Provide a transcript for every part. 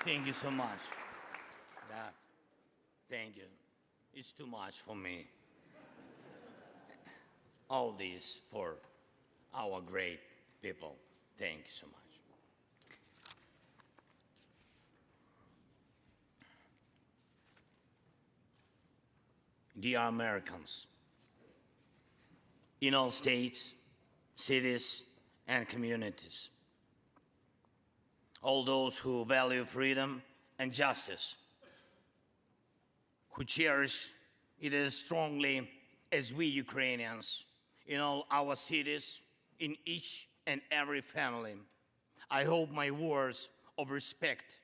Thank you so much. Thank you. It's too much for me. All this for our great people. Thank you so much. Dear Americans, in all states, cities, and communities, all those who value freedom and justice, who cherish it as strongly as we Ukrainians, in all our cities, in each and every family, I hope my words of respect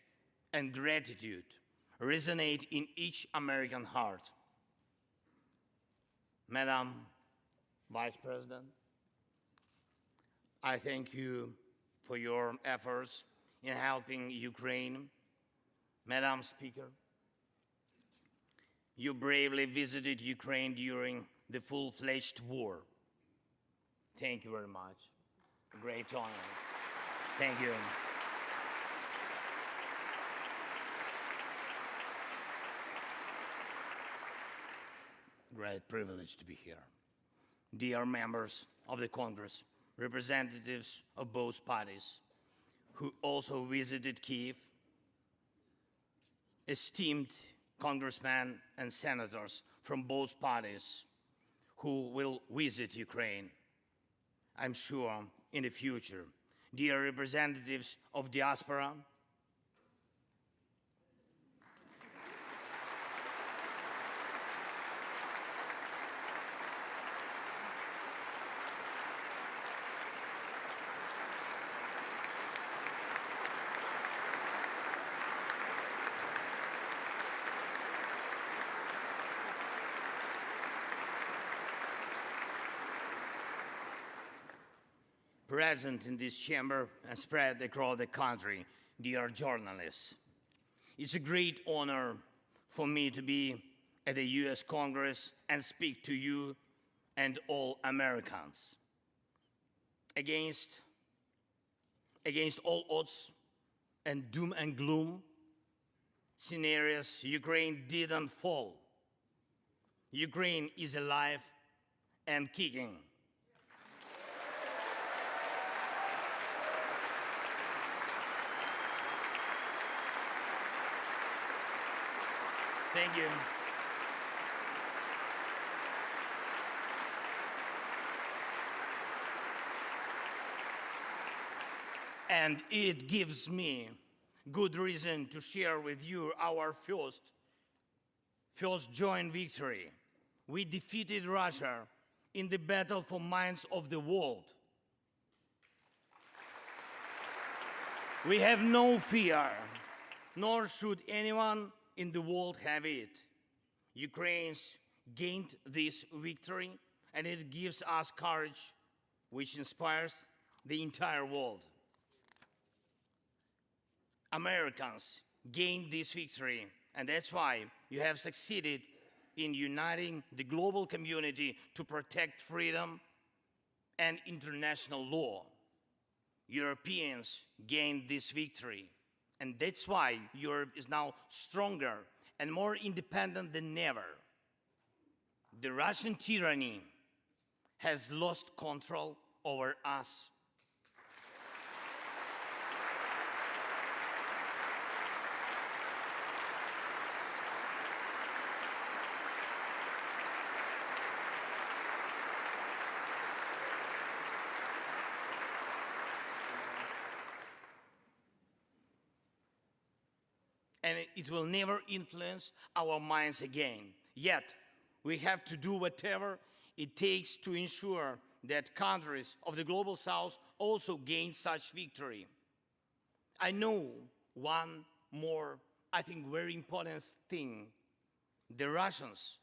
and gratitude resonate in each American heart. Madam Vice President, I thank you for your efforts in helping Ukraine. Madam Speaker, you bravely visited Ukraine during the full-fledged war. Thank you very much. A great honor. Thank you. Great privilege to be here. Dear members of the Congress, representatives of both parties who also visited Kyiv, esteemed congressmen and senators from both parties who will visit Ukraine, I'm sure, in the future. Dear representatives of diaspora, present in this chamber and spread across the country, dear journalists. It's a great honor for me to be at the US Congress and speak to you and all Americans. Against all odds and doom and gloom scenarios, Ukraine didn't fall. Ukraine is alive and kicking. Thank you. And it gives me good reason to share with you our first joint victory. We defeated Russia in the battle for minds of the world. We have no fear, nor should anyone in the world have it. Ukraine gained this victory, and it gives us courage, which inspires the entire world. Americans gained this victory, and that's why you have succeeded in uniting the global community to protect freedom and international law. Europeans gained this victory, and that's why Europe is now stronger and more independent than ever. The Russian tyranny has lost control over us. And it will never influence our minds again. Yet, we have to do whatever it takes to ensure that countries of the Global South also gain such victory. I know one more, I think, very important thing. The Russians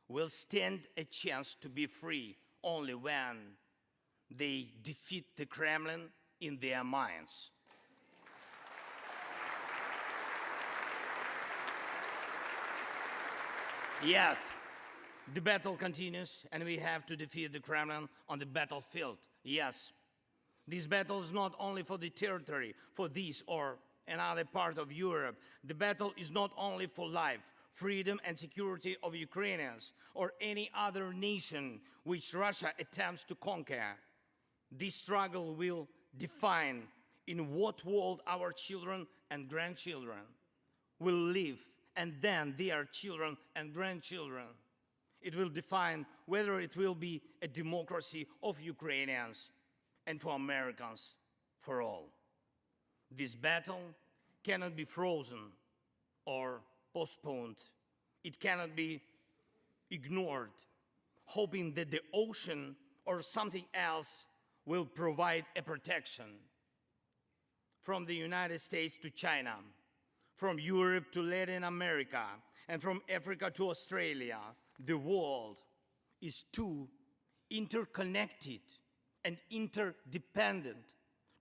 will stand a chance to be free only when they defeat the Kremlin in their minds. Yet, the battle continues, and we have to defeat the Kremlin on the battlefield. Yes, this battle is not only for the territory, for this or and other parts of Europe. The battle is not only for life, freedom and security of Ukrainians or any other nation which Russia attempts to conquer. This struggle will define in what world our children and grandchildren will live, and then their children and grandchildren. It will define whether it will be a democracy of Ukrainians and for Americans for all. This battle cannot be frozen or postponed. It cannot be ignored, hoping that the ocean or something else will provide a protection. From the United States to China, from Europe to Latin America, and from Africa to Australia, the world is too interconnected and interdependent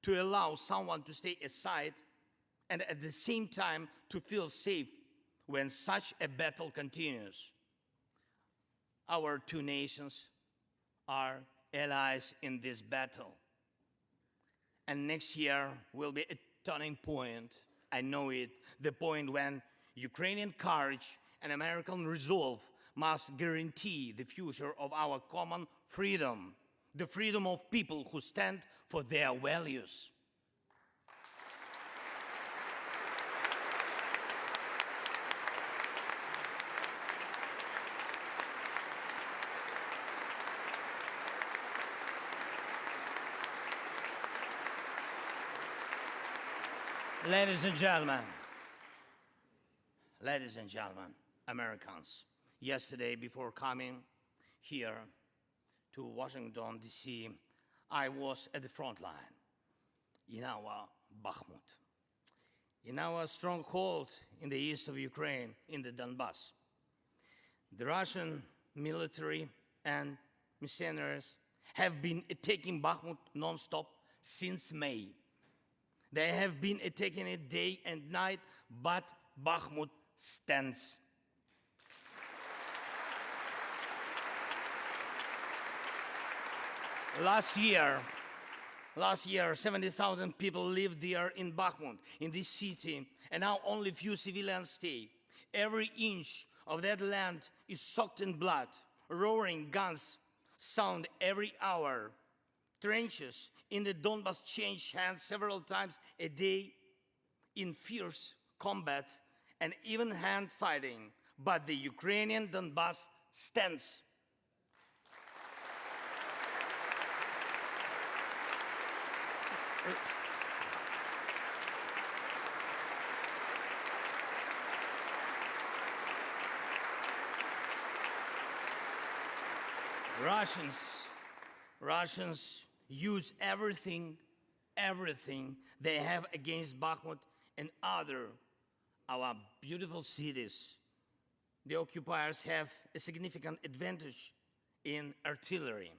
to allow someone to stay aside and at the same time to feel safe when such a battle continues. Our two nations are allies in this battle. And next year will be a turning point. I know it, the point when Ukrainian courage and American resolve must guarantee the future of our common freedom, the freedom of people who stand for their values. Ladies and gentlemen, Americans, yesterday before coming here to Washington, D.C., I was at the front line in our Bakhmut, in our stronghold in the east of Ukraine, in the Donbas. The Russian military and mercenaries have been attacking Bakhmut non-stop since May. They have been attacking it day and night, but Bakhmut stands. Last year, 70,000 people lived there in Bakhmut, in this city, and now only few civilians stay. Every inch of that land is soaked in blood. Roaring guns sound every hour. Trenches in the Donbas change hands several times a day in fierce combat and even hand fighting, but the Ukrainian Donbas stands. Russians use everything they have against Bakhmut and our beautiful cities. The occupiers have a significant advantage in artillery.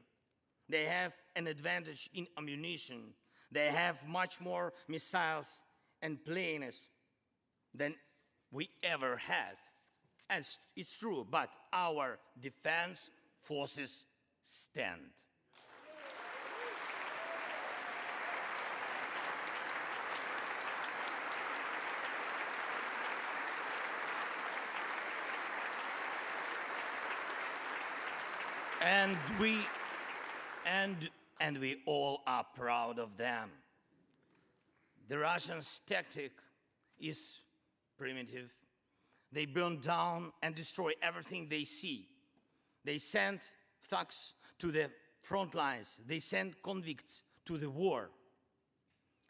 They have an advantage in ammunition. They have much more missiles and planes than we ever had. And it's true, but our defense forces stand. And we all are proud of them. The Russians' tactic is primitive. They burn down and destroy everything they see. They send thugs to the front lines. They send convicts to the war.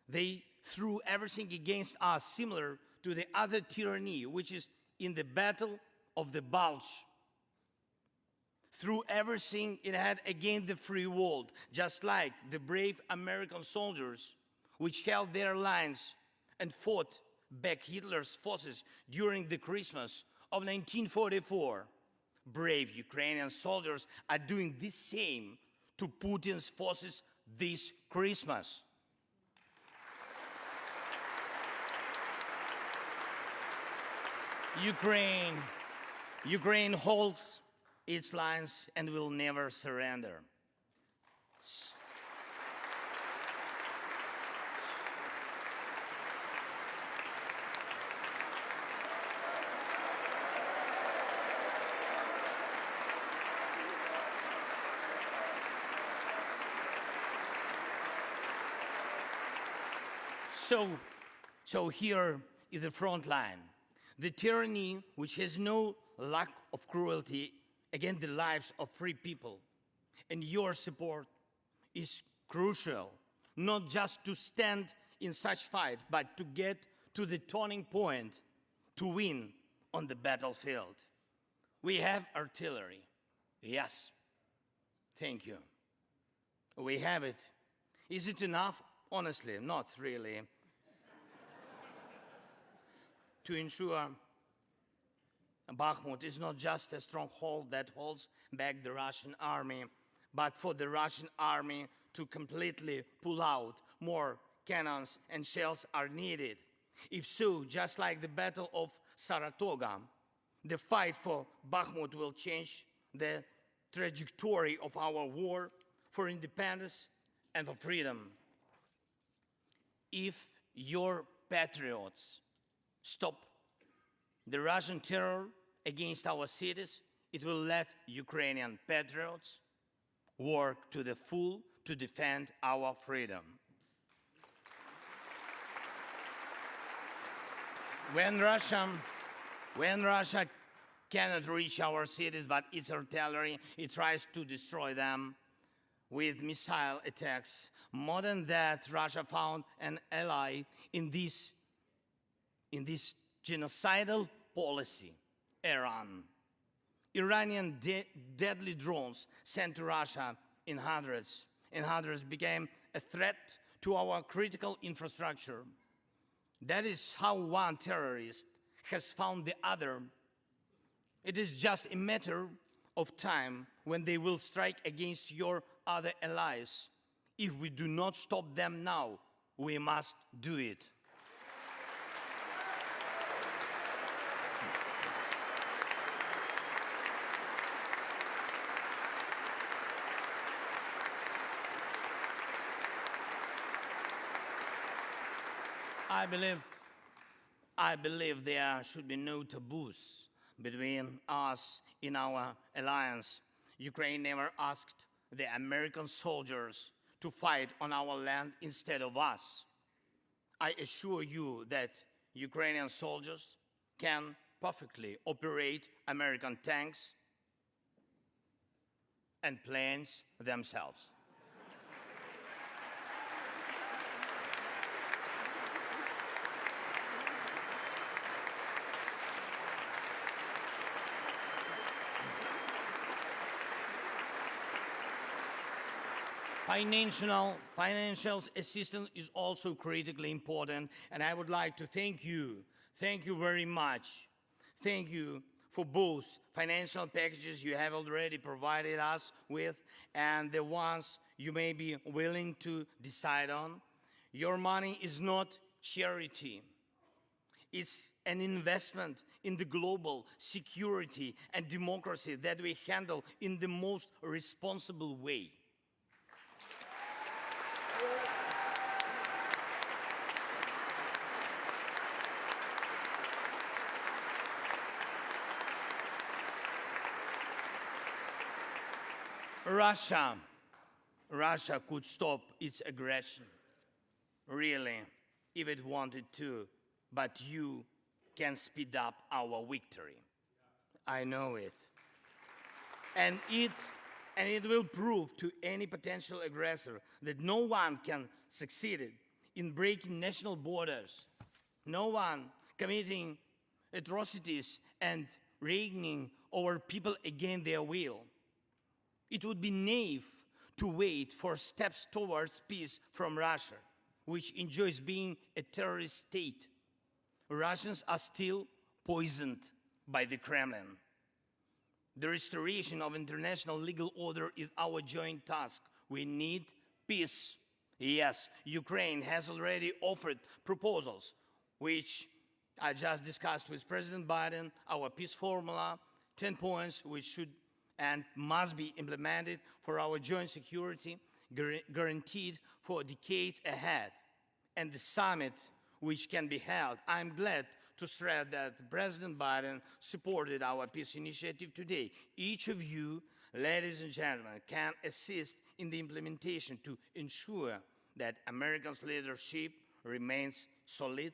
They threw everything against us, similar to the other tyranny, which is in the Battle of the Bulge. Threw everything it had against the free world, just like the brave American soldiers which held their lines and fought back Hitler's forces during the Christmas of 1944. Brave Ukrainian soldiers are doing the same to Putin's forces this Christmas. Ukraine holds its lines and will never surrender. So here is the front line. The tyranny which has no lack of cruelty against the lives of free people. And your support is crucial, not just to stand in such fight, but to get to the turning point to win on the battlefield. We have artillery. Yes. Thank you. We have it. Is it enough? Honestly, not really. To ensure Bakhmut is not just a stronghold that holds back the Russian army, but for the Russian army to completely pull out, more cannons and shells are needed. If so, just like the Battle of Saratoga, the fight for Bakhmut will change the trajectory of our war for independence and for freedom. If your patriots stop the Russian terror against our cities, it will let Ukrainian patriots work to the full to defend our freedom. When Russia cannot reach our cities, but its artillery, it tries to destroy them with missile attacks. More than that, Russia found an ally in this genocidal policy, Iran. Iranian deadly drones sent to Russia in hundreds became a threat to our critical infrastructure. That is how one terrorist has found the other. It is just a matter of time when they will strike against your other allies. If we do not stop them now, we must do it. I believe there should be no taboos between us in our alliance. Ukraine never asked the American soldiers to fight on our land instead of us. I assure you that Ukrainian soldiers can perfectly operate American tanks and planes themselves. Financial assistance is also critically important, and I would like to thank you very much. Thank you for both financial packages you have already provided us with and the ones you may be willing to decide on. Your money is not charity. It's an investment in the global security and democracy that we handle in the most responsible way. Russia could stop its aggression, really, if it wanted to, but you can speed up our victory. I know it. And it will prove to any potential aggressor that no one can succeed in breaking national borders, no one committing atrocities and reigning over people against their will. It would be naive to wait for steps towards peace from Russia, which enjoys being a terrorist state. Russians are still poisoned by the Kremlin. The restoration of international legal order is our joint task. We need peace. Yes, Ukraine has already offered proposals, which I just discussed with President Biden, our peace formula, 10 points which should and must be implemented for our joint security, guaranteed for decades ahead. And the summit which can be held, I'm glad to stress that President Biden supported our peace initiative today. Each of you, ladies and gentlemen, can assist in the implementation to ensure that America's leadership remains solid,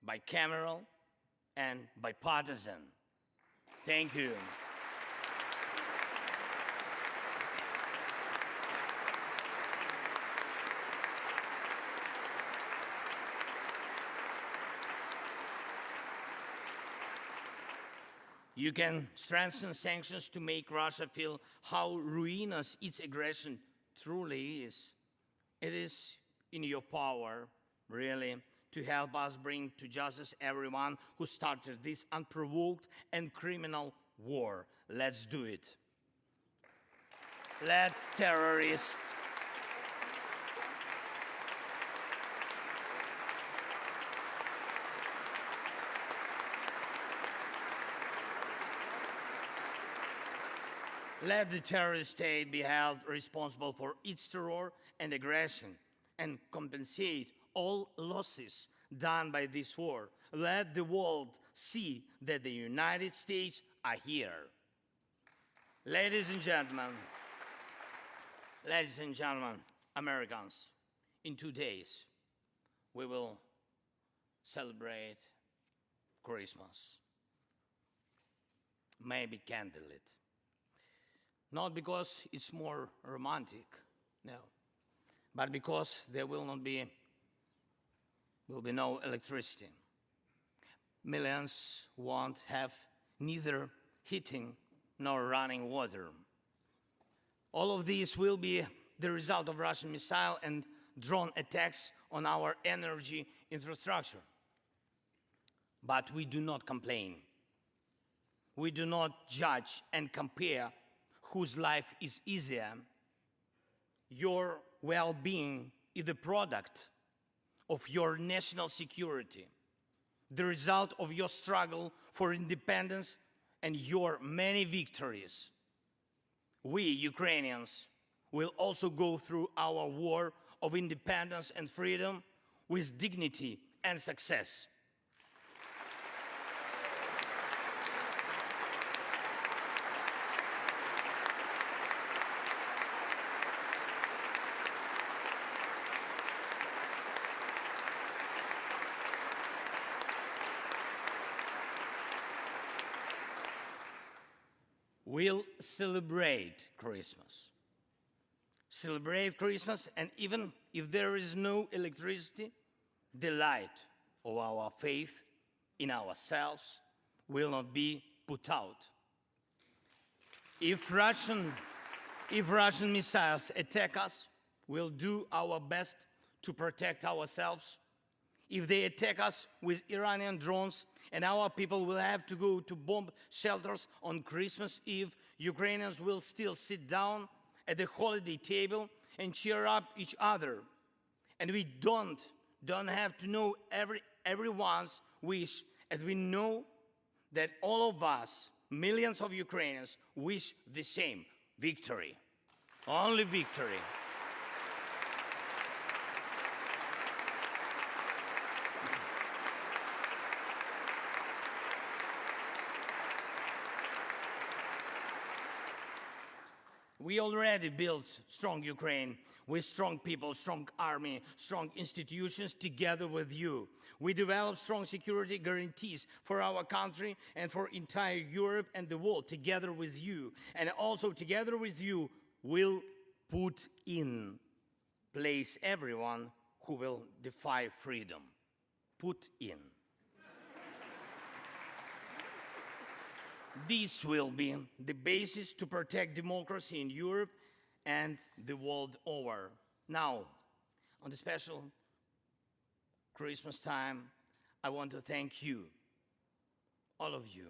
bicameral, and bipartisan. Thank you. You can strengthen sanctions to make Russia feel how ruinous its aggression truly is. It is in your power, really, to help us bring to justice everyone who started this unprovoked and criminal war. Let's do it. Let terrorists let the terrorist state be held responsible for its terror and aggression and compensate all losses done by this war. Let the world see that the United States are here. Ladies and gentlemen, Americans, in 2 days, we will celebrate Christmas. Maybe candlelit. Not because it's more romantic, no, but because there will be no electricity. Millions won't have neither heating nor running water. All of these will be the result of Russian missile and drone attacks on our energy infrastructure. But we do not complain. We do not judge and compare whose life is easier. Your well-being is the product of your national security, the result of your struggle for independence and your many victories. We, Ukrainians, will also go through our war of independence and freedom with dignity and success. We'll celebrate Christmas. Celebrate Christmas, and even if there is no electricity, the light of our faith in ourselves will not be put out. If Russian missiles attack us, we'll do our best to protect ourselves. If they attack us with Iranian drones and our people will have to go to bomb shelters on Christmas Eve, Ukrainians will still sit down at the holiday table and cheer up each other. And we don't have to know everyone's wish, as we know that all of us, millions of Ukrainians, wish the same: victory. Only victory. We already built strong Ukraine with strong people, strong army, strong institutions together with you. We developed strong security guarantees for our country and for entire Europe and the world together with you. And also together with you, we'll put in place everyone who will defy freedom. Put in. This will be the basis to protect democracy in Europe and the world over. Now, on the special Christmas time, I want to thank you, all of you.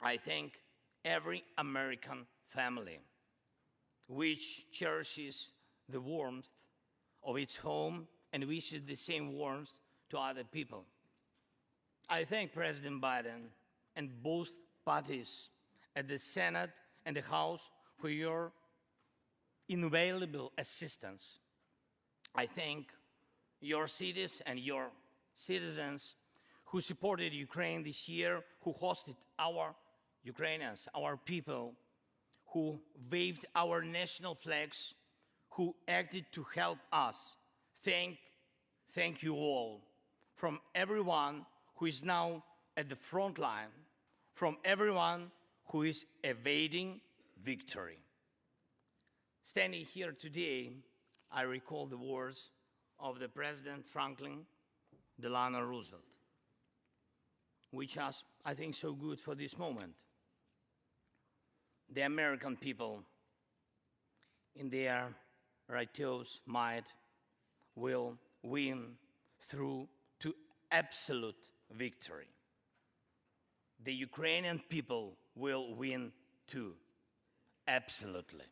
I thank every American family which cherishes the warmth of its home and wishes the same warmth to other people. I thank President Biden and both parties at the Senate and the House for your invaluable assistance. I thank your cities and your citizens who supported Ukraine this year, who hosted our Ukrainians, our people, who waved our national flags, who acted to help us. Thank you all, from everyone who is now at the front line, from everyone who is evading victory. Standing here today, I recall the words of the President Franklin Delano Roosevelt, which are, I think, so good for this moment. The American people, in their righteous might, will win through to absolute victory. The Ukrainian people will win too, absolutely.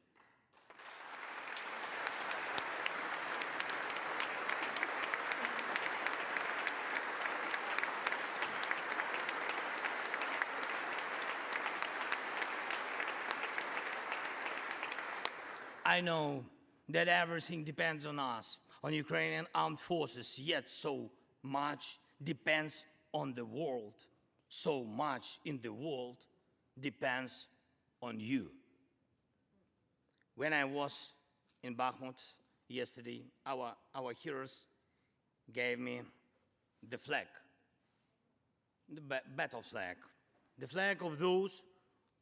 I know that everything depends on us, on Ukrainian armed forces, yet so much depends on the world. So much in the world depends on you. When I was in Bakhmut yesterday, our heroes gave me the flag, the battle flag, the flag of those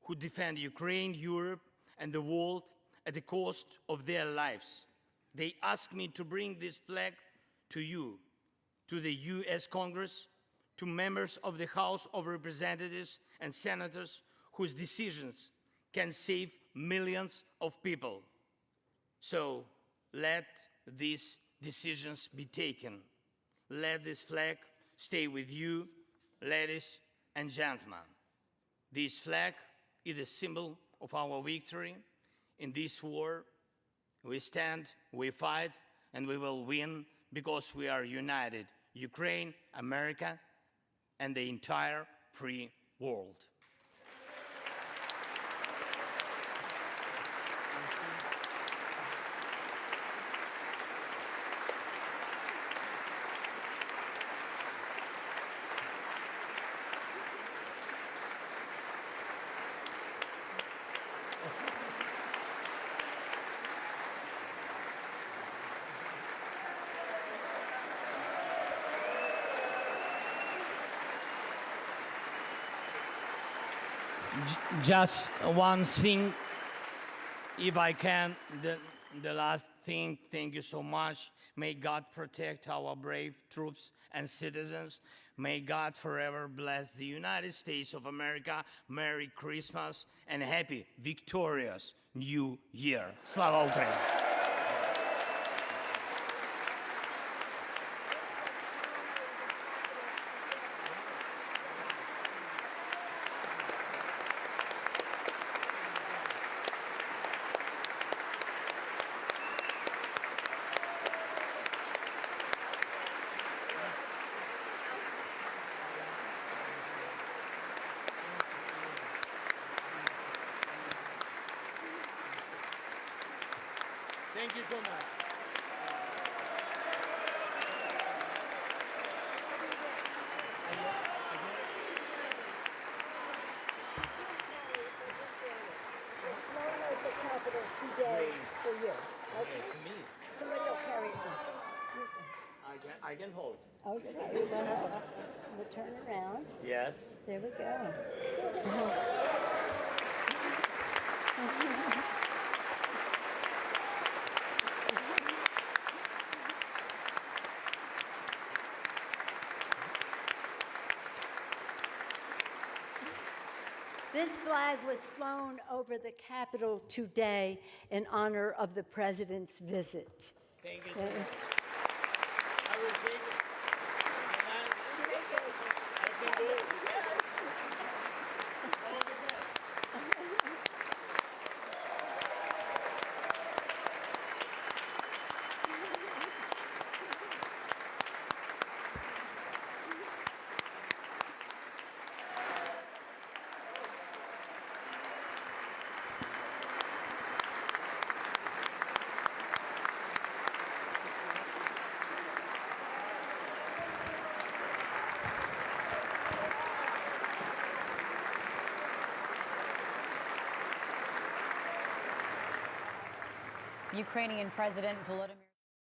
who defend Ukraine, Europe, and the world at the cost of their lives. They asked me to bring this flag to you, to the US Congress, to members of the House of Representatives and senators whose decisions can save millions of people. So let these decisions be taken. Let this flag stay with you, ladies and gentlemen. This flag is a symbol of our victory. In this war, we stand, we fight, and we will win because we are united, Ukraine, America, and the entire free world. Just one thing, if I can, the last thing, thank you so much. May God protect our brave troops and citizens. May God forever bless the United States of America. Merry Christmas and happy, victorious New Year. Slava Ukraini! Thank you so much. The capital today for you. Okay. To me, Somebody will carry it. I can hold. Okay. We'll turn around. Yes. There we go. This flag was flown over the Capitol today in honor of the President's visit. Thank you so much. I will take it. I can do it. All the best. Ukrainian President Volodymyr